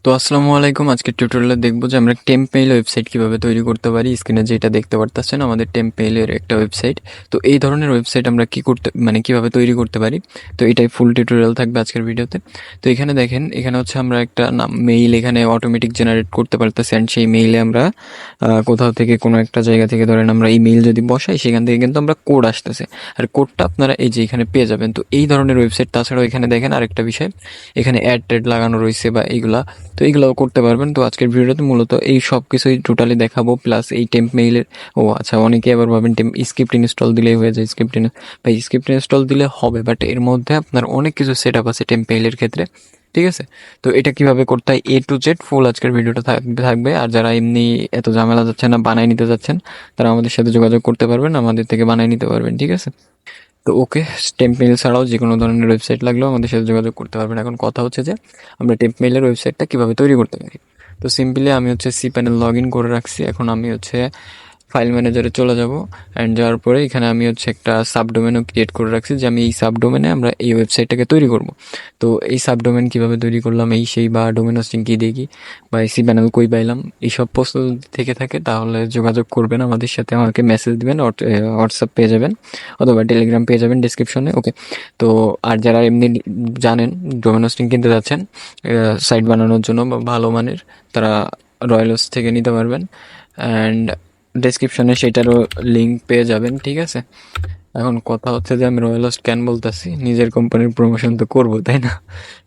তো আসসালামু আলাইকুম। আজকের টিউটোরিয়ালে দেখবো যে আমরা টেম্পমেইল ওয়েবসাইট কিভাবে তৈরি করতে পারি। স্ক্রিনে যেটা দেখতে পারতেছেন আমাদের টেম্পমেইলের একটা ওয়েবসাইট। তো এই ধরনের ওয়েবসাইট আমরা কি করতে মানে কিভাবে তৈরি করতে পারি, তো এটাই ফুল টিউটোরিয়াল থাকবে আজকের ভিডিওতে। তো এখানে দেখেন, এখানে হচ্ছে আমরা একটা নাম মেইল এখানে অটোমেটিক জেনারেট করতে পারতেছি। অ্যান্ড সেই মেইলে আমরা কোথাও থেকে কোনো একটা জায়গা থেকে ধরেন আমরা ইমেইল যদি বসাই, সেখান থেকে কিন্তু আমরা কোড আসতেছে, আর কোডটা আপনারা এই যে এখানে পেয়ে যাবেন। তো এই ধরনের ওয়েবসাইট, তাছাড়াও এখানে দেখেন আরেকটা বিষয়, এখানে অ্যাড ট্যাড লাগানো রয়েছে বা এইগুলা, তো এইগুলোও করতে পারবেন। তো আজকের ভিডিওতে মূলত এই সব কিছুই টোটালি দেখাবো, প্লাস এই টেম্প মেইলের। ও আচ্ছা, অনেকে আবার ভাবেন স্ক্রিপ্ট ইনস্টল দিলেই হয়ে যায়। স্ক্রিপ্ট ইনস্টল দিলে হবে, বাট এর মধ্যে আপনার অনেক কিছু সেট আপ আছে টেম্প মেইলের ক্ষেত্রে, ঠিক আছে? তো এটা কিভাবে করতে হয় A to Z ফুল আজকের ভিডিওটা থাকবে। আর যারা এমনি এত ঝামেলা যাচ্ছেন না, বানাই নিতে যাচ্ছেন, তারা আমাদের সাথে যোগাযোগ করতে পারবেন, আমাদের থেকে বানাই নিতে পারবেন, ঠিক আছে? তো ওকে, টেম্প মেইল ছাড়াও যে কোনো ধরনের ওয়েবসাইট লাগলেও আমাদের সাথে যোগাযোগ করতে পারবেন। এখন কথা হচ্ছে যে আমরা টেম্প মেইলের ওয়েবসাইটটা কীভাবে তৈরি করতে পারি। তো সিম্পলি আমি হচ্ছে cPanel লগ ইন করে রাখছি। এখন আমি হচ্ছে ফাইল ম্যানেজারে চলে যাব। অ্যান্ড যাওয়ার পরে এখানে আমি হচ্ছে একটা সাবডোমেনও ক্রিয়েট করে রাখছি, যে আমি এই সাবডোমেনে আমরা এই ওয়েবসাইটটাকে তৈরি করব। তো এই সাবডোমেন কীভাবে তৈরি করলাম, এই সেই বা ডোমেন হোস্টিং কী দেখি বা এই cPanel কই পাইলাম, এইসব প্রশ্ন যদি থেকে থাকে তাহলে যোগাযোগ করবেন আমাদের সাথে, আমাকে মেসেজ দিবেন, হোয়াটসঅ্যাপ পেয়ে যাবেন অথবা টেলিগ্রাম পেয়ে যাবেন ডিসক্রিপশনে। ওকে, তো আর যারা এমনি জানেন ডোমেন হোস্টিং কিনতে যাচ্ছেন সাইট বানানোর জন্য বা ভালো মানের, তারা রয়্যাল হোস্ট থেকে নিতে পারবেন। অ্যান্ড ডেসক্রিপশনে সেটারও লিঙ্ক পেয়ে যাবেন, ঠিক আছে? এখন কথা হচ্ছে যে আমি রয়্যাল হোস্ট কেন বলতেছি, নিজের কোম্পানির প্রমোশন তো করবো, তাই না?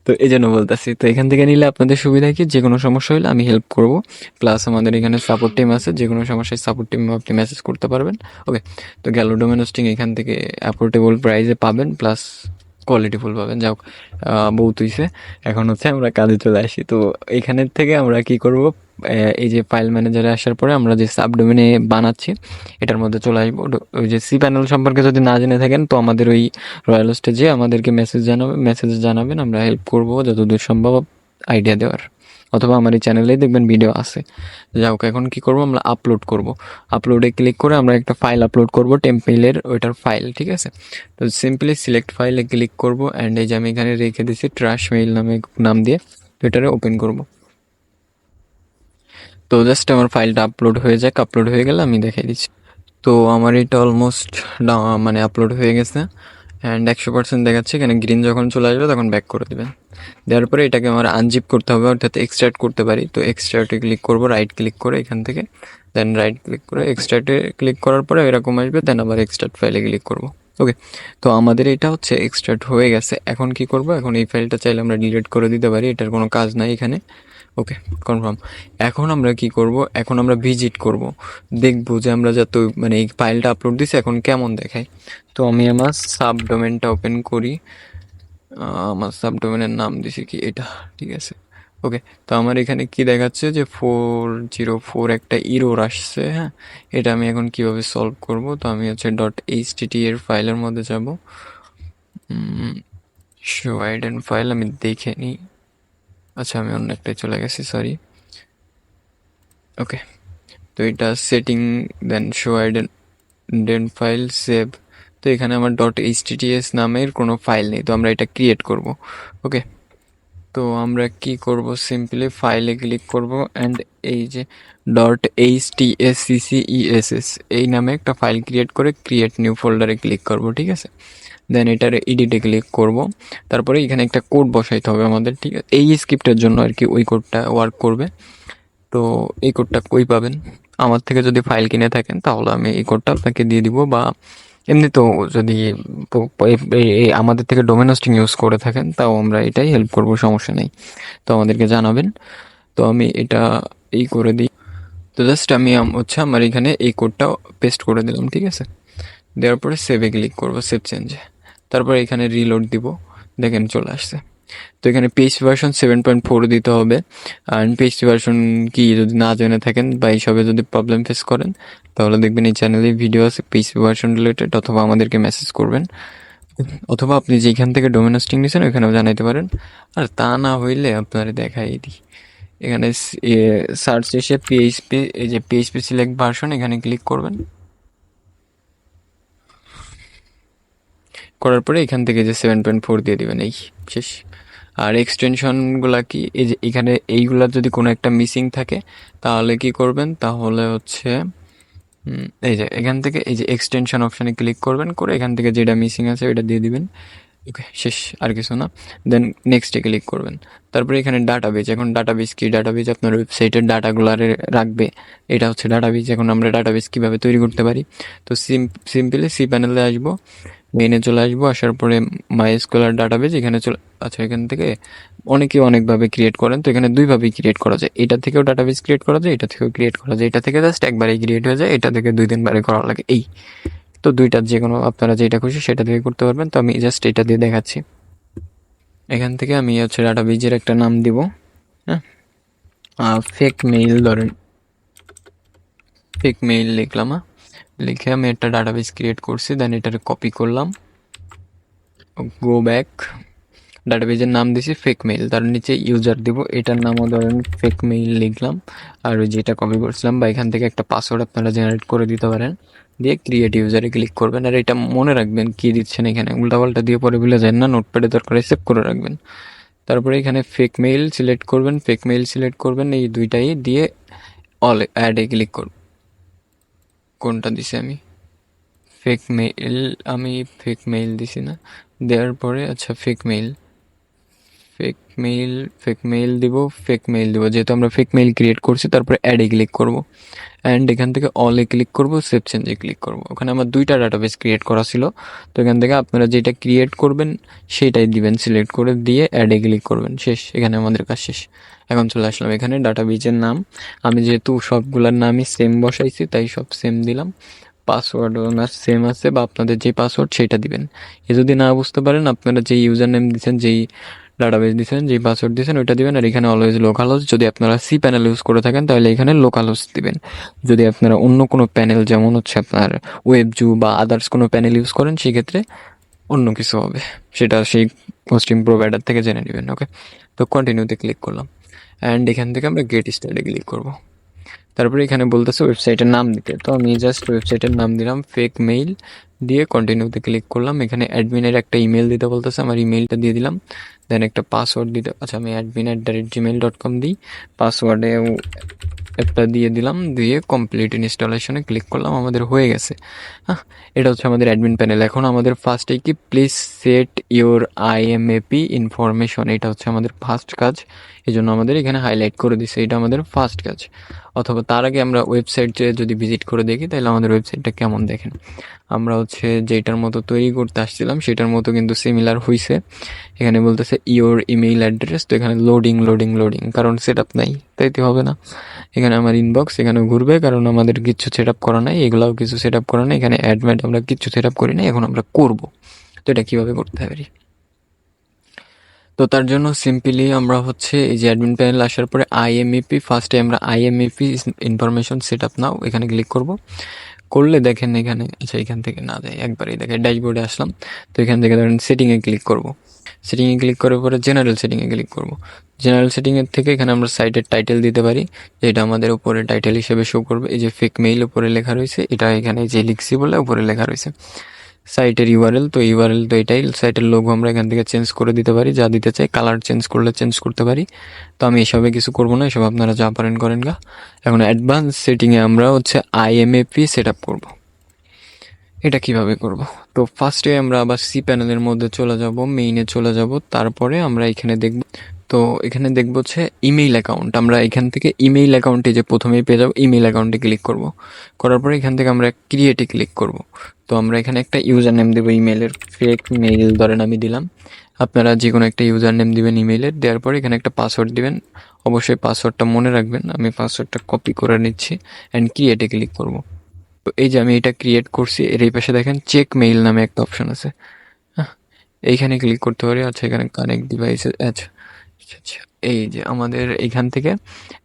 তো এই জন্য বলতেছি। তো এখান থেকে নিলে আপনাদের সুবিধা কি, যে কোনো সমস্যা হলে আমি হেল্প করব, প্লাস আমাদের এখানে সাপোর্ট টিম আছে, যে কোনো সমস্যায় সাপোর্ট টিম আপনি মেসেজ করতে পারবেন। ওকে, তো গেল ডোমেন হোস্টিং এখান থেকে অ্যাফোর্ডেবল প্রাইসে পাবেন, প্লাস কোয়ালিটিফুল পাবেন। যাও, বহুত হইছে, এখন হচ্ছে আমরা কাজে চলে আসি। তো এখানের থেকে আমরা কি করব, এই যে ফাইল ম্যানেজারে আসার পরে আমরা যে সাবডোমেনে বানাচ্ছি এটার মধ্যে চলে আসবো। ওই যে cPanel সম্পর্কে যদি না জেনে থাকেন, তো আমাদের ওই রয়্যাল হোস্টে যে আমাদেরকে মেসেজ জানাবেন, আমরা হেল্প করবো যতদূর সম্ভব আইডিয়া দেওয়ার। অথবা আমার এই চ্যানেলেই দেখবেন ভিডিও আছে। যাই হোক, এখন কি করব, আমরা আপলোড করব। আপলোডে ক্লিক করে আমরা একটা ফাইল আপলোড করব, টেম্পমেইলের ওইটার ফাইল, ঠিক আছে? তো সিম্পলি সিলেক্ট ফাইলে ক্লিক করব। অ্যান্ড এই যে আমি এখানে রেখে দিচ্ছি ট্রাশ মেইল নামে নাম দিয়ে, তো এটারে ওপেন করব। তো জাস্ট আমার ফাইলটা আপলোড হয়ে যাক, আপলোড হয়ে গেলে আমি দেখাই দিচ্ছি। তো আমার এটা অলমোস্ট মানে আপলোড হয়ে গেছে। অ্যান্ড 100% দেখাচ্ছে। এখানে গ্রিন যখন চলে আসবে তখন ব্যাক করে দেবেন। দেওয়ার পরে এটাকে আমার আনজিপ করতে হবে, অর্থাৎ এক্সট্রাক্ট করতে পারি। তো এক্সট্রাক্টে ক্লিক করব, রাইট ক্লিক করে এখান থেকে, দেন রাইট ক্লিক করে এক্সট্রাক্টে ক্লিক করার পরে এরকম আসবে, দেন আবার এক্সট্রাক্ট ফাইলে ক্লিক করব। ওকে, তো আমাদের এটা হচ্ছে এক্সট্রাক্ট হয়ে গেছে। এখন কি করব, এখন এই ফাইলটা চাইলে আমরা ডিলিট করে দিতে পারি, এটার কোনো কাজ নাই এখানে। ওকে, কনফার্ম। এখন আমরা কি করব, এখন আমরা ভিজিট করব, দেখব যে আমরা যত মানে এই ফাইলটা আপলোড দিছি এখন কেমন দেখায়। তো আমি আমার সাবডোমেনটা ওপেন করি। আমার সাবডোমেনের নাম দিছি কি এটা, ঠিক আছে? ওকে, তো আমার এখানে কি দেখাচ্ছে যে 404 একটা ইরোর আসছে। হ্যাঁ, এটা আমি এখন কিভাবে সলভ করব, তো আমি হচ্ছে .htt এর ফাইলের মধ্যে যাব। শো আইডেন ফাইল আমি দেখে নিই। আচ্ছা, আমি অন্য একটাই চলে গেছি, সরি। ওকে, তো এটা সেটিং, দেন শো আইডেন ফাইল সেভ। তো এখানে আমার .https নামের কোনো ফাইল নেই, তো আমরা এটা ক্রিয়েট করব। ওকে, তো আমরা কি করব, সিম্পলি ফাইলে ক্লিক করব। অ্যান্ড এই যে .htsccess এই নামে একটা ফাইল ক্রিয়েট করে ক্রিয়েট নিউ ফোল্ডারে ক্লিক করব, ঠিক আছে? দেন এটার এডিটে ক্লিক করব। তারপরে এখানে একটা কোড বসাইতে হবে আমাদের, ঠিক আছে? এই স্ক্রিপ্টের জন্য আর কি ওই কোডটা ওয়ার্ক করবে। তো এই কোডটা কই পাবেন, আমার থেকে যদি ফাইল কিনে থাকেন তাহলে আমি এই কোডটা আপনাকে দিয়ে দিব, বা এমনি তো যদি আমাদের থেকে ডোমেন হোস্টিং ইউজ করে থাকেন তাও আমরা এটাই হেল্প করব, সমস্যা নেই। তো আমাদেরকে জানাবেন। তো আমি এটা এই করে দিই। তো জাস্ট আমি হচ্ছে আমার এখানে এই কোডটা পেস্ট করে দিলাম, ঠিক আছে? দেওয়ার পরে সেভে ক্লিক করবো, সেভ চেঞ্জে। তারপরে এখানে রিলোড দিব, দেখেন চলে আসছে। তো এখানে পিএইচপি ভার্সন 7.4 দিতে হবে। আর পিএইচপি ভার্সন কি যদি না জেনে থাকেন বা এইসবে যদি প্রবলেম ফেস করেন, তাহলে দেখবেন এই চ্যানেলে ভিডিও আছে পিএইচপি ভার্সন রিলেটেড, অথবা আমাদেরকে মেসেজ করবেন, অথবা আপনি যেখান থেকে ডোমেন হোস্টিং নিয়েছেন ওখানেও জানাইতে পারেন। আর তা না হইলে আপনারা দেখাই দিই, এখানে সার্চ এসে পিএইচপি, এই যে পিএইচপি সিলেক্ট ভার্সন, এখানে ক্লিক করবেন। করার পরে এখান থেকে যে 7.4 দিয়ে দিবেন, এই শেষ। আর এক্সটেনশনগুলা কি, এই যে এখানে এইগুলা যদি কোনো একটা মিসিং থাকে তাহলে কি করবেন, তাহলে হচ্ছে এই যে এখান থেকে এই যে এক্সটেনশন অপশানে ক্লিক করবেন, করে এখান থেকে যেটা মিসিং আছে ওইটা দিয়ে দিবেন। ওকে, শেষ, আর কিছু না। দেন নেক্সটে ক্লিক করবেন। তারপরে এখানে ডাটাবেজ, এখন ডাটাবেজ কি, ডাটাবেজ আপনার ওয়েবসাইটের ডাটাগুলো রাখবে, এটা হচ্ছে ডাটাবেজ। এখন আমরা ডাটাবেজ কীভাবে তৈরি করতে পারি, তো সিম্পলি সি প্যানেলে আসবো, মেইনে চলে আসবো, আসার পরে মাইস্কুলার ডাটাবেজ এখানে চলে, আচ্ছা এখান থেকে অনেকে অনেকভাবে ক্রিয়েট করেন, তো এখানে দুইভাবেই ক্রিয়েট করা যায়, এটা থেকেও ডাটাবেজ ক্রিয়েট করা যায়, এটা থেকেও ক্রিয়েট করা যায়। এটা থেকে জাস্ট একবারেই ক্রিয়েট হয়ে যায়, এটা থেকে 2-3 বারে করা লাগে এই। তো দুইটার যে কোনো আপনারা যেটা খুশি সেটা থেকে করতে পারবেন। তো আমি জাস্ট এটা দিয়ে দেখাচ্ছি। এখান থেকে আমি হচ্ছে ডাটাবেজের একটা নাম দিব, হ্যাঁ, ফেক মেইল, ধরেন ফেক মেইল লিখলাম, লিখে আমি একটা ডাটাবেজ ক্রিয়েট করছি। দেন এটার কপি করলাম, গো ব্যাক, ডাটাবেজের নাম দিছি ফেক মেইল, তার নিচে ইউজার দিব, এটার নামও ধরেন ফেক মেইল লিখলাম। আর ওই যেটা কপি করছিলাম বা এখান থেকে একটা পাসওয়ার্ড আপনারা জেনারেট করে দিতে পারেন, দিয়ে ক্রিয়েট ইউজারে ক্লিক করবেন। আর এটা মনে রাখবেন কি দিচ্ছেন, এখানে উল্টাপাল্টা দিয়ে পরে ভুলে যায় না, নোটপ্যাডে দরকার সেভ করে রাখবেন। তারপরে এখানে ফেক মেইল সিলেক্ট করবেন, ফেক মেইল সিলেক্ট করবেন, এই দুইটাই দিয়ে অল অ্যাডে ক্লিক করব। কোনটা দিছি আমি, ফেক মেইল, আমি ফেক মেইল দিছি না, দেওয়ার পরে আচ্ছা fake mail, fake mail, fake mail দিব, ফেক মেইল দিব, যেহেতু আমরা ফেক মেইল ক্রিয়েট করছি। তারপরে অ্যাডে ক্লিক করব, অ্যান্ড এখান থেকে অলে ক্লিক করব, সেভ চেঞ্জে ক্লিক করব। ওখানে আমার দুইটা ডাটাবেস ক্রিয়েট করা ছিল, তো এখান থেকে আপনারা যেটা ক্রিয়েট করবেন সেটাই দিবেন, সিলেক্ট করে দিয়ে অ্যাডে ক্লিক করবেন, শেষ। এখানে আমাদের কাজ শেষ। এখন চলে আসলাম এখানে ডাটাবেজের নাম, আমি যেহেতু সবগুলোর নামই সেম বসাইছি তাই সব সেম দিলাম। পাসওয়ার্ড ওনার সেম আছে, বা আপনাদের যে পাসওয়ার্ড সেটা দিবেন। এ যদি না বুঝতে পারেন, আপনারা যেই ইউজার নেম দিচ্ছেন, যেই ডাটাবেস দিচ্ছেন, যেই পাসওয়ার্ড দিচ্ছেন ওইটা দিবেন। আর এখানে অলওয়েজ লোকাল হোস্ট, যদি আপনারা সি প্যানেল ইউজ করে থাকেন তাহলে এখানে লোকাল হোস্ট দিবেন। যদি আপনারা অন্য কোনো প্যানেল, যেমন হচ্ছে আপনার ওয়েবজু বা আদার্স কোনো প্যানেল ইউজ করেন, সেক্ষেত্রে অন্য কিছু হবে, সেটা সেই হোস্টিং প্রোভাইডার থেকে জেনে নেবেন। ওকে, তো কন্টিনিউতে ক্লিক করলাম, অ্যান্ড এখান থেকে আমরা গেট স্টার্টে ক্লিক করব। তারপরে এখানে বলতেছে ওয়েবসাইটের নাম দিতে, তো আমি জাস্ট ওয়েবসাইটের নাম দিলাম ফেক মেইল, দিয়ে কন্টিনিউতে ক্লিক করলাম। এখানে অ্যাডমিনের একটা ইমেল দিতে বলতেছে, আমার ইমেলটা দিয়ে দিলাম। দেন একটা পাসওয়ার্ড দিতে, আচ্ছা আমি admin@gmail.com দিই, পাসওয়ার্ডেও একটা দিয়ে দিলাম, দিয়ে কমপ্লিট ইনস্টলেশনে ক্লিক করলাম, আমাদের হয়ে গেছে। হ্যাঁ, এটা হচ্ছে আমাদের অ্যাডমিন প্যানেল। এখন আমাদের ফার্স্টে কি, please set your IMAP information, এটা হচ্ছে আমাদের ফার্স্ট কাজ, এই জন্য আমাদের এখানে হাইলাইট করে দিছে, এটা আমাদের ফার্স্ট কাজ। অথবা তার আগে আমরা ওয়েবসাইটে যদি ভিজিট করে দেখি তাহলে আমাদের ওয়েবসাইটটা কেমন দেখেন। আমরা হচ্ছে যেটার মতো তৈরি করতে আসছিলাম সেটার মতো কিন্তু সিমিলার হয়েছে। এখানে বলতেছে ইওর ইমেইল অ্যাড্রেস, তো এখানে লোডিং লোডিং লোডিং, কারণ সেট আপ নাই তাই তো হবে না। এখানে আমার ইনবক্স এখানে ঘুরবে, কারণ আমাদের কিছু সেট আপ করা নাই, এগুলাও কিছু সেট আপ করা নাই। এখানে অ্যাডমেট আমরা কিছু সেট আপ করি নাই, এখন আমরা করব। তো এটা কীভাবে করতে পারি, তো তার জন্য সিম্পলি আমরা হচ্ছে এই যে অ্যাডমিন প্যানেল আসার পরে IMAP, ফার্স্টে আমরা IMAP ইনফরমেশন সেট আপ নাও এখানে ক্লিক করব। করলে দেখেন এখানে, আচ্ছা এখান থেকে না যায়, একবারেই দেখে ড্যাশবোর্ডে আসলাম। তো এখান থেকে ধরেন সেটিংয়ে ক্লিক করব, সেটিংয়ে ক্লিক করার পরে জেনারেল সেটিংয়ে ক্লিক করব। জেনারেল সেটিংয়ের থেকে এখানে আমরা সাইটের টাইটেল দিতে পারি, যেটা আমাদের উপরে টাইটেল হিসেবে শো করবে। এই যে ফেক মেইল উপরে লেখা রয়েছে, এটা এখানে যে লিখছি বলে উপরে লেখা রয়েছে। সাইটের ইউআরএল, তো ইউআরএল তো এটাই। সাইটের লোগো আমরা এখান থেকে চেঞ্জ করে দিতে পারি, যা দিতে চাই। কালার চেঞ্জ করলে চেঞ্জ করতে পারি, তো আমি এসবে কিছু করবো না, এসব আপনারা যা পারেন করেন গা। এখন অ্যাডভান্স সেটিংয়ে আমরা হচ্ছে IMAP সেট আপ করবো। এটা কিভাবে করব, তো ফার্স্টে আমরা আবার সি প্যানেলের মধ্যে চলে যাব, মেইনে চলে যাব। তারপরে আমরা এখানে দেখব, তো এখানে দেখব হচ্ছে ইমেইল অ্যাকাউন্ট। আমরা এখান থেকে ইমেইল অ্যাকাউন্টে যে প্রথমেই পেয়ে যাবো, ইমেইল অ্যাকাউন্টে ক্লিক করব। করার পরে এখান থেকে আমরা ক্রিয়েটে ক্লিক করব। তো আমরা এখানে একটা ইউজার নেম দেবো ইমেইলের, ফেক মেইল ধরেন আমি দিলাম। আপনারা যে কোনো একটা ইউজার নেম দিবেন ইমেইলের, দেওয়ার পরে এখানে একটা পাসওয়ার্ড দিবেন। অবশ্যই পাসওয়ার্ডটা মনে রাখবেন, আমি পাসওয়ার্ডটা কপি করে নিচ্ছি, অ্যান্ড ক্রিয়েটে ক্লিক করব। তো এই যে আমি এটা ক্রিয়েট করছি, এর এই পাশে দেখেন চেক মেইল নামে একটা অপশন আছে, হ্যাঁ এইখানে ক্লিক করতে পারি। আচ্ছা এখানে কানেক্ট ডিভাইসে, আচ্ছা আচ্ছা আচ্ছা, এই যে আমাদের এইখান থেকে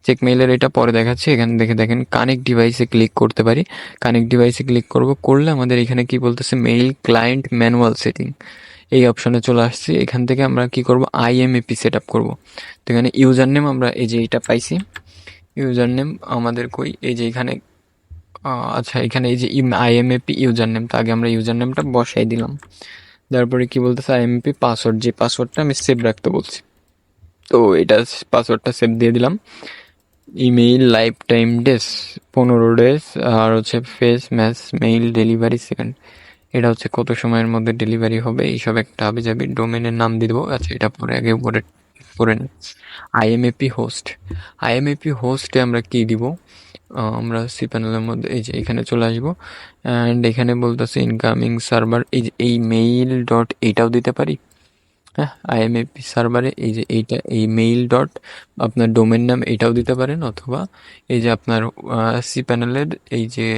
চেক মেইলের এটা পরে দেখাচ্ছি। এখান থেকে দেখেন কানেক্ট ডিভাইসে ক্লিক করতে পারি, কানেক্ট ডিভাইসে ক্লিক করব। করলে আমাদের এখানে কি বলতেছে, মেইল ক্লায়েন্ট ম্যানুয়াল সেটিং, এই অপশনে চলে আসছি। এখান থেকে আমরা কি করব, IMAP সেট আপ করবো। তো এখানে ইউজার নেম আমরা এই যে এটা পাইছি, ইউজার নেম আমাদের কই, এই যে এখানে, আচ্ছা এখানে এই যে IMAP ইউজার নেম, তো আগে আমরা ইউজার নেমটা বসাই দিলাম। তারপরে কি বলতেছে IMAP পাসওয়ার্ড, যে পাসওয়ার্ডটা আমি সেভ রাখতে বলছি। তো এটা পাসওয়ার্ডটা সেভ দিয়ে দিলাম। Email lifetime days 15 days, আর হচ্ছে face match mail delivery second, এটা হচ্ছে কত সময়ের মধ্যে ডেলিভারি হবে, এইসব একটা হাবিজাবি। ডোমেনের নাম দিয়ে দেবো। আচ্ছা, এটা পরে আগে উপরে করে নিই। আইএমএপি হোস্ট, আইএমএপি হোস্টে আমরা কি দিব? আমরা সি প্যানেলের মধ্যে এই যে এখানে চলে আসবো, অ্যান্ড এখানে বলতেছে ইনকামিং সার্ভার, এই যে এই মেইল ডট এইটাও দিতে পারি। হ্যাঁ, আইএমএপি সার্ভারে এই যে এইটা, এই মেইল ডট আপনার ডোমেন নাম এটাও দিতে পারেন, অথবা এই যে আপনার সি প্যানেলের এই যে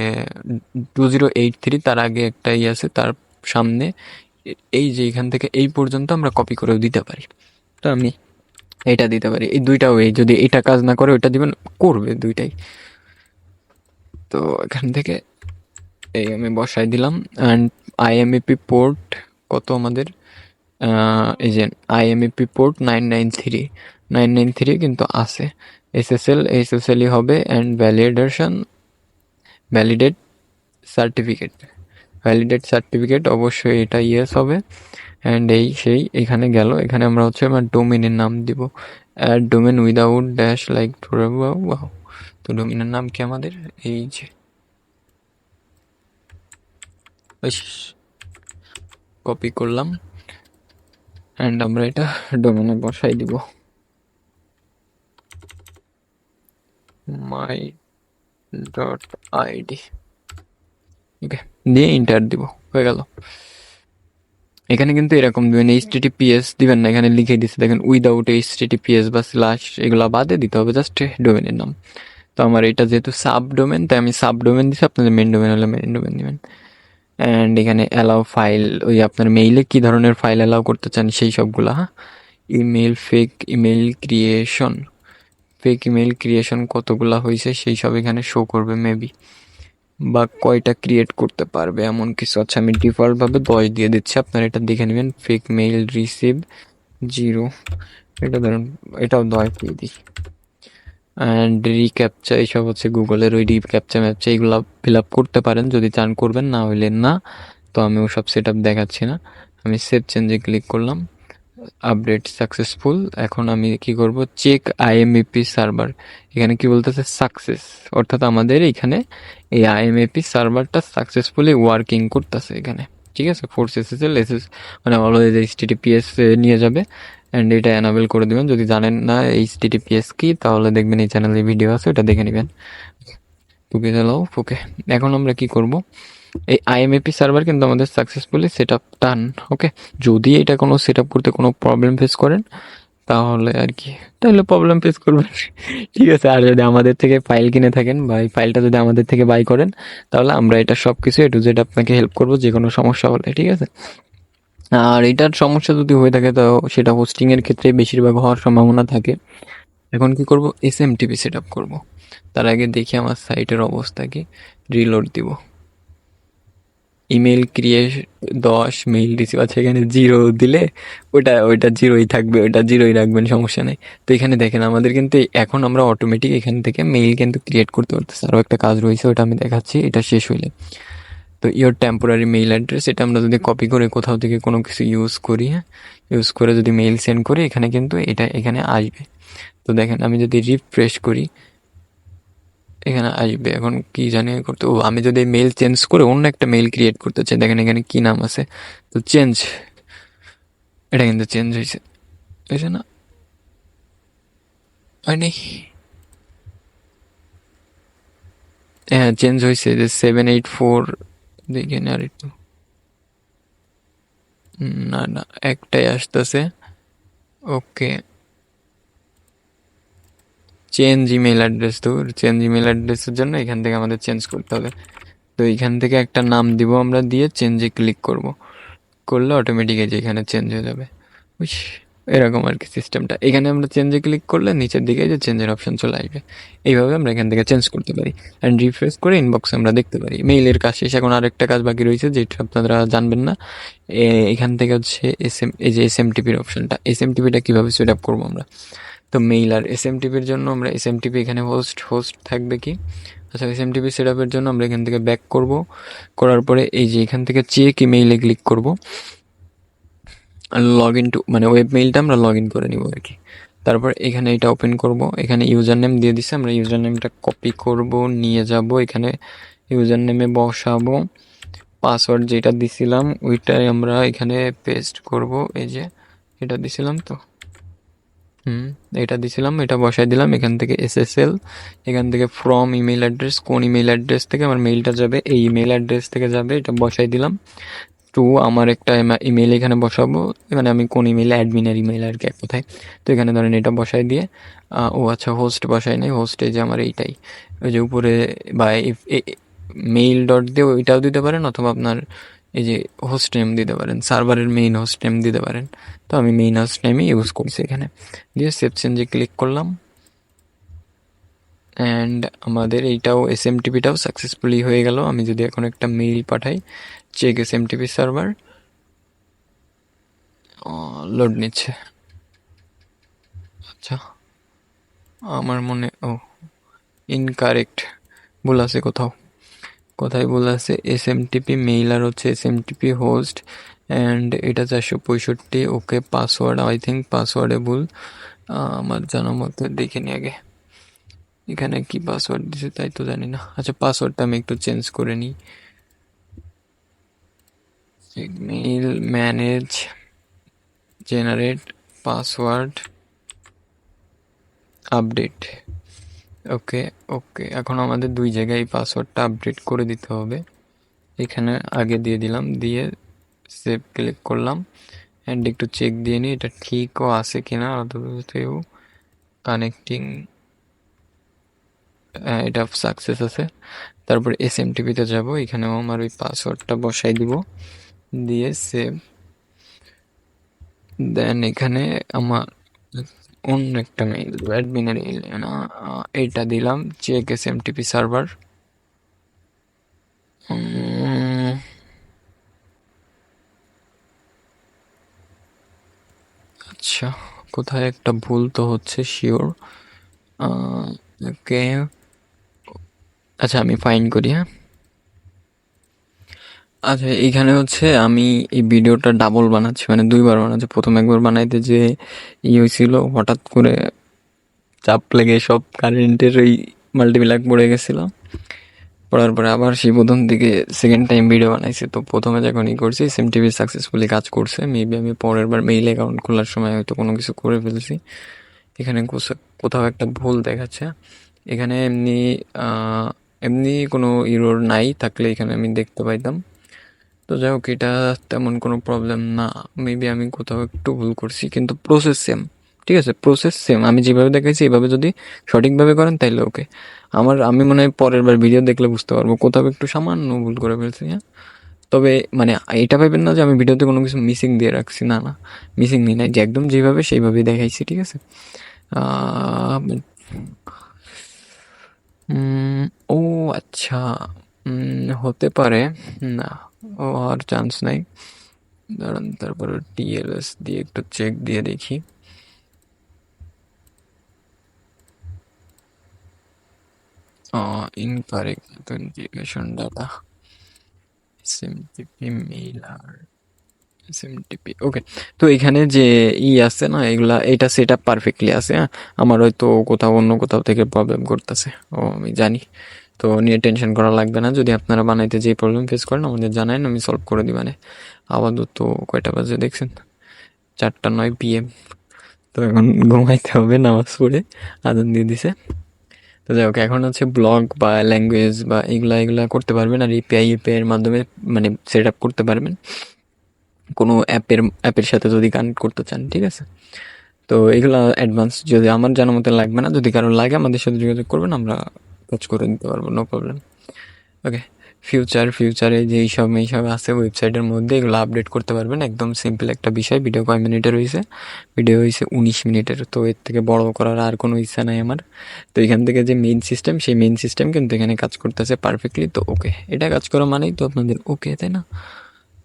2083 তার আগে একটা আছে, তার সামনে এই যে এখান থেকে এই পর্যন্ত আমরা কপি করেও দিতে পারি। তো আমি এটা দিতে পারি। এই দুইটা ওয়ে, যদি এটা কাজ না করে ওইটা দিবেন, করবে দুইটাই। তো এখান থেকে এই আমি বসাই দিলাম। অ্যান্ড আইএমএপি পোর্ট কত আমাদের? এই যে আইএমএপি পোর্ট 993 কিন্তু আছে। এসএসএলই হবে। অ্যান্ড ভ্যালিডেট সার্টিফিকেট অবশ্যই এটা ইয়েস হবে। অ্যান্ড এই সেই এখানে গেল। এখানে আমরা হচ্ছে আমার ডোমেনের নাম দিব, add domain without dash like. তো ডোমেনের নাম কি আমাদের? এই যে কপি করলাম, অ্যান্ড আমরা এটা ডোমেনে বসাই দিব, মাই ডট আইডি। ওকে, দিয়ে ইন্টার দিব, হয়ে গেল। এখানে কিন্তু এরকম দিবেন, এইচটিটিপিএস দিবেন না, এখানে লিখে দিচ্ছে দেখেন, উইদাউট এইচটিটিপিএস বা স্ল্যাশ এগুলো বাদে দিতে হবে জাস্ট ডোমেনের নাম। তো আমার এটা যেহেতু সাব ডোমেন, তাই আমি সাব ডোমেন দিচ্ছি, আপনাদের মেন ডোমেন হলে মেন ডোমেন দিবেন। অ্যান্ড এখানে অ্যালাউ ফাইল, ওই আপনার মেইলে কী ধরনের ফাইল অ্যালাউ করতে চান সেই সবগুলো। হ্যাঁ, ইমেল ফেক ইমেল ক্রিয়েশন কতগুলা হয়েছে সেই সব এখানে শো করবে মেবি, বা কয়টা ক্রিয়েট করতে পারবে এমন কিছু। আচ্ছা, আমি ডিফল্টভাবে 10 দিয়ে দিচ্ছি, আপনারা এটা দেখে নেবেন। ফেক মেইল রিসিভ 0, এটা ধরুন এটাও 10 দিয়ে দিই। অ্যান্ড রিক্যাপচা, এইসব হচ্ছে গুগলের ওই রিক্যাপচা ম্যাপচা, এইগুলো ফিল আপ করতে পারেন, যদি চান করবেন, না হইলে না। তো আমি ওসব সেট আপ দেখাচ্ছি না। আমি সেভ চেঞ্জে ক্লিক করলাম, আপডেট সাকসেসফুল। এখন আমি কি করব? চেক আইএমএপি সার্ভার, এখানে কি বলতেছে? সাকসেস, অর্থাৎ আমাদের এখানে এই আইএমএপি সার্ভারটা সাকসেসফুলি ওয়ার্কিং করতেছে এখানে। ঠিক আছে, ফোর্স এসএসএল মানে অলওয়েজ এইচটিটিপিএস নিয়ে যাবে। অ্যান্ড এটা এনাবেল করে দেবেন। যদি জানেন না এইচটিটিপিএস কি, তাহলে দেখবেন এই চ্যানেলে ভিডিও আছে, ওটা দেখে নেবেন। ওকে চালাও। ওকে, এখন আমরা কি করব? এই আইএমএপি সার্ভার কিন্তু আমাদের সাকসেসফুলি সেট আপ ডান। ওকে, যদি এটা কোনো সেট আপ করতে কোনো প্রবলেম ফেস করেন, তাহলে আর কি, তাহলে প্রবলেম ফেস করবেন। ঠিক আছে, আর যদি আমাদের থেকে ফাইল কিনে থাকেন বা এই ফাইলটা যদি আমাদের থেকে বাই করেন, তাহলে আমরা এটা সব কিছু এ টু জেড আপনাকে হেল্প করবো যে কোনো সমস্যা হলে। ঠিক আছে, আর এটার সমস্যা যদি হয়ে থাকে, তো সেটা হোস্টিং এর ক্ষেত্রে বেশিরভাগ হওয়ার সম্ভাবনা থাকে। এখন কি করব? এসএমটিপি সেট আপ করবো। তার আগে দেখি আমার সাইটের অবস্থা কি। রিলোড দিব। ইমেল ক্রিয়েট 10, মেইল রিসিভ আছে, এখানে 0 দিলে ওইটা 0ই থাকবে, ওইটা 0ই রাখবেন, সমস্যা নেই। তো এখানে দেখেন আমাদের কিন্তু এখন আমরা অটোমেটিক এখান থেকে মেইল কিন্তু ক্রিয়েট করতে পারতেছি। আরও একটা কাজ রয়েছে, ওটা আমি দেখাচ্ছি এটা শেষ হইলে। তো ইওর টেম্পোরারি মেইল অ্যাড্রেস, এটা আমরা যদি কপি করে কোথাও থেকে কোনো কিছু ইউজ করি, হ্যাঁ, ইউজ করে যদি মেইল সেন্ড করি, এখানে কিন্তু এটা এখানে আসবে। তো দেখেন আমি যদি রিফ্রেশ করি, এখানে আসবে। এখন কি জানি করতে, আমি যদি মেইল চেঞ্জ করে অন্য একটা মেইল ক্রিয়েট করতে চাই, দেখেন এখানে কি নাম আছে। তো চেঞ্জ, এটা কিন্তু চেঞ্জ হয়েছে, হয়েছে না? হয়নি? হ্যাঁ, চেঞ্জ হয়েছে, যে 784, দেখে না আর একটু। না না, একটাই আসতেছে। ওকে, চেঞ্জ ইমেল অ্যাড্রেস। তো চেঞ্জ ইমেল অ্যাড্রেসের জন্য এখান থেকে আমাদের চেঞ্জ করতে হবে। তো এখান থেকে একটা নাম দিব আমরা, দিয়ে চেঞ্জে ক্লিক করব, করলে অটোমেটিক এই যে এখানে চেঞ্জ হয়ে যাবে। উইশ, এরকম আর কি সিস্টেমটা। এখানে আমরা চেঞ্জে ক্লিক করলে নিচের দিকে যে চেঞ্জের অপশন চলে আসবে। এইভাবে আমরা এখান থেকে চেঞ্জ করতে পারি। অ্যান্ড রিফ্রেশ করে ইনবক্সে আমরা দেখতে পারি মেইলের কাজ শেষ। এখন আরেকটা কাজ বাকি রয়েছে, যেটা আপনারা জানবেন না। এখান থেকে হচ্ছে এই যে এসএমটিপির অপশনটা, এসএমটিপিটা কীভাবে সেট আপ করবো আমরা? তো মেইল আর এসএমটিপির জন্য আমরা এসএমটিপি এখানে হোস্ট থাকবে কি? আচ্ছা, এসএমটিপি সেট আপের জন্য আমরা এখান থেকে ব্যাক করব, করার পরে এই যে এখান থেকে চেক ইমেইলে ক্লিক করব। লগ ইন টু, মানে ওয়েব মেইলটা আমরা লগ ইন করে নিব আর কি। তারপর এখানে এটা ওপেন করব, এখানে ইউজার নেম দিয়ে দিছে, আমরা ইউজার নেমটা কপি করব, নিয়ে যাব এখানে ইউজার নেমে বসাবো, পাসওয়ার্ড যেটা দিছিলাম ওইটাই আমরা এখানে পেস্ট করব, এই যে এটা দিছিলাম তো, এটা দিছিলাম, এটা বসাই দিলাম, এখান থেকে এসএসএল, এখান থেকে ফ্রম ইমেল অ্যাড্রেস, কোন ইমেল অ্যাড্রেস থেকে আমার মেইলটা যাবে এই ইমেল অ্যাড্রেস থেকে যাবে, এটা বসাই দিলাম। টু আমার একটা ইমেল এখানে বসাবো, এখানে আমি কোন ইমেল, অ্যাডমিনের ইমেল আর কি এক কথায়। তো এখানে ধরেন এটা বসাই দিয়ে ও আচ্ছা হোস্ট বসাই নাই, হোস্টে যে আমার এইটাই, ওই যে উপরে বা মেইল ডট দিয়ে ওইটাও দিতে পারেন, অথবা আপনার এই যে হোস্ট নেম দিতে পারেন, সার্ভারের মেইন হোস্ট নেম দিতে পারেন। তো আমি মেইন হোস্ট নেমই ইউজ করছি এখানে, দিয়ে সেভ চেঞ্জে ক্লিক করলাম। অ্যান্ড আমাদের এইটাও এসএমটিপিটাও সাকসেসফুলি হয়ে গেল। আমি যদি এখন একটা মেইল পাঠাই, চেক এসএমটিপি সার্ভার, লোড নিচ্ছে। আচ্ছা আমার মনে ইনকারেক্ট ভুল আছে কোথাও, কোথায় ভুল আছে, এসএমটিপি মেইল আর হচ্ছে এসএমটিপি হোস্ট, অ্যান্ড এটা 465। ওকে পাসওয়ার্ড, আই থিঙ্ক পাসওয়ার্ডে ভুল, আমার জানা মতো দেখে নি আগে এখানে কি পাসওয়ার্ড দিছে তাই তো জানি না। আচ্ছা পাসওয়ার্ডটা আমি একটু চেঞ্জ করে নিই, mail manage generate password update. Okay okay, এখন আমাদের দুই জায়গায় পাসওয়ার্ডটা আপডেট করে দিতে হবে। এখানে আগে দিয়ে দিলাম, দিয়ে সেভ ক্লিক করলাম, অ্যান্ড একটু চেক দিয়ে নিই এটা ঠিকও আছে কিনা, অথবা কানেক্টিং, এটা সাকসেস আছে। তারপর এসএমটিপিতে যাব, এখানেও আমার ওই পাসওয়ার্ডটা বসাই দিব, দিয়ে সেভ। দেন এখানে আমার অন্য একটা মেইল, অ্যাডমিনের মেইল না, এইটা দিলাম, চেক এসএমটিপি সার্ভার। আচ্ছা কোথায় একটা ভুল তো হচ্ছে শিওর। ওকে আচ্ছা আমি ফাইন করি, হ্যাঁ। আচ্ছা এইখানে হচ্ছে আমি এই ভিডিওটা ডাবল বানাচ্ছি, মানে দুইবার বানাচ্ছি। প্রথম একবার বানাইতে যে হয়েছিল, হঠাৎ করে চাপ লেগে সব কারেন্টের ওই মাল্টিপ্লাগ পড়ে গেছিলো, পড়ার পরে আবার সেই প্রথম থেকে সেকেন্ড টাইম ভিডিও বানাইছি। তো প্রথমে যখন করছি সেম টিভি সাকসেসফুলি কাজ করছে, মেবি আমি পরের বার মেইল অ্যাকাউন্ট খোলার সময় হয়তো কোনো কিছু করে ফেলছি। এখানে কোথাও একটা ভুল দেখাচ্ছে, এখানে এমনি এমনি কোনো ইরোর নাই, থাকলে এখানে আমি দেখতে পাইতাম। তো যাই হোক এটা তেমন কোনো প্রবলেম না, মেবি আমি কোথাও একটু ভুল করছি, কিন্তু প্রসেস সেম, ঠিক আছে প্রসেস সেম, আমি যেভাবে দেখাইছি এভাবে যদি সঠিকভাবে করেন তাইলে ওকে। আমি মনে হয় পরের বার ভিডিও দেখলে বুঝতে পারবো কোথাও একটু সামান্য ভুল করে ফেলছি, হ্যাঁ। তবে মানে এটা ভাবেন না যে আমি ভিডিওতে কোনো কিছু মিসিং দিয়ে রাখছি, না না, মিসিং নেই, নাই যে একদম যেভাবে সেইভাবেই দেখাইছি, ঠিক আছে। আহ, ও আচ্ছা, হতে পারে, না ও আর চান্স নাই, দাঁড়ান তারপর টিএলএস দিয়ে একটু চেক দিয়ে দেখি। Incorrect authentication data, SMTP mail আর এসএমটিপি, ওকে। তো এখানে যে আছে না, এগুলা এটা সেট আপ পারফেক্টলি আছে, হ্যাঁ। আমার হয়তো কোথাও অন্য কোথাও থেকে প্রবলেম করতেছে, আমি জানি। তো নিয়ে টেনশন করা লাগবে না, যদি আপনারা বানাইতে যে প্রবলেম ফেস করেন আমাদের জানাইন, আমি সলভ করে দিবানে। আপাতত কয়টা বাজে দেখছেন, 4:09 PM। তো এখন ঘুমাইতে হবে, নামাজ পড়ে আজান দিয়ে দিছে। তো যাই হোক এখন হচ্ছে ব্লগ বা ল্যাঙ্গুয়েজ বা এগুলা করতে পারবেন, আর এপিআই এর মাধ্যমে মানে সেট আপ করতে পারবেন কোনো অ্যাপের সাথে যদি কানেক্ট করতে চান, ঠিক আছে। তো এগুলা অ্যাডভান্স যদি আমার জানার মতো লাগবে না, যদি কারো লাগে আমাদের সাথে যোগাযোগ করবেন, আমরা কাজ করে দিতে পারবো, নো প্রবলেম। ওকে, ফিউচারে যে এইসব আছে ওয়েবসাইটের মধ্যে, এগুলো আপডেট করতে পারবেন, একদম সিম্পল একটা বিষয়। ভিডিও কয় মিনিটের হয়েছে? ভিডিও হয়েছে 19 মিনিটের, তো এর থেকে বড় করার আর কোনো ইচ্ছা নাই আমার। তো এখান থেকে যে মেইন সিস্টেম, সেই মেইন সিস্টেম কিন্তু এখানে কাজ করতেছে পারফেক্টলি। তো ওকে, এটা কাজ করা মানেই তো আপনাদের ওকে, তাই না?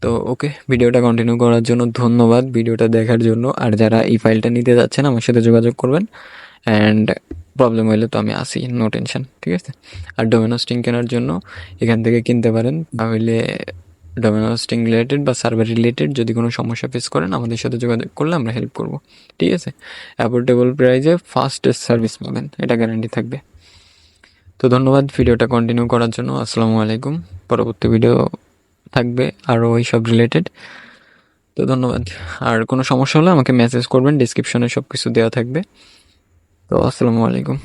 তো ওকে, ভিডিওটা কন্টিনিউ করার জন্য ধন্যবাদ, ভিডিওটা দেখার জন্য। আর যারা এই ফাইলটা নিতে যাচ্ছেন আমার সাথে যোগাযোগ করবেন, অ্যান্ড প্রবলেম হইলে তো আমি আসি, নো টেনশন, ঠিক আছে। আর ডোমেন হোস্টিং কেনার জন্য এখান থেকে কিনতে পারেন, তাহলে ডোমেন হোস্টিং রিলেটেড বা সার্ভার রিলেটেড যদি কোনো সমস্যা ফেস করেন আমাদের সাথে যোগাযোগ করলে আমরা হেল্প করব, ঠিক আছে। অ্যাফোর্ডেবল প্রাইসে ফাস্টেস্ট সার্ভিস পাবেন, এটা গ্যারান্টি থাকবে। তো ধন্যবাদ ভিডিওটা কন্টিনিউ করার জন্য। আসসালামু আলাইকুম। পরবর্তী ভিডিও থাকবে আরও ওই সব রিলেটেড। তো ধন্যবাদ। আর কোনো সমস্যা হলে আমাকে মেসেজ করবেন, ডিসক্রিপশনে সব কিছু দেওয়া থাকবে। তো আসসালামু আলাইকুম।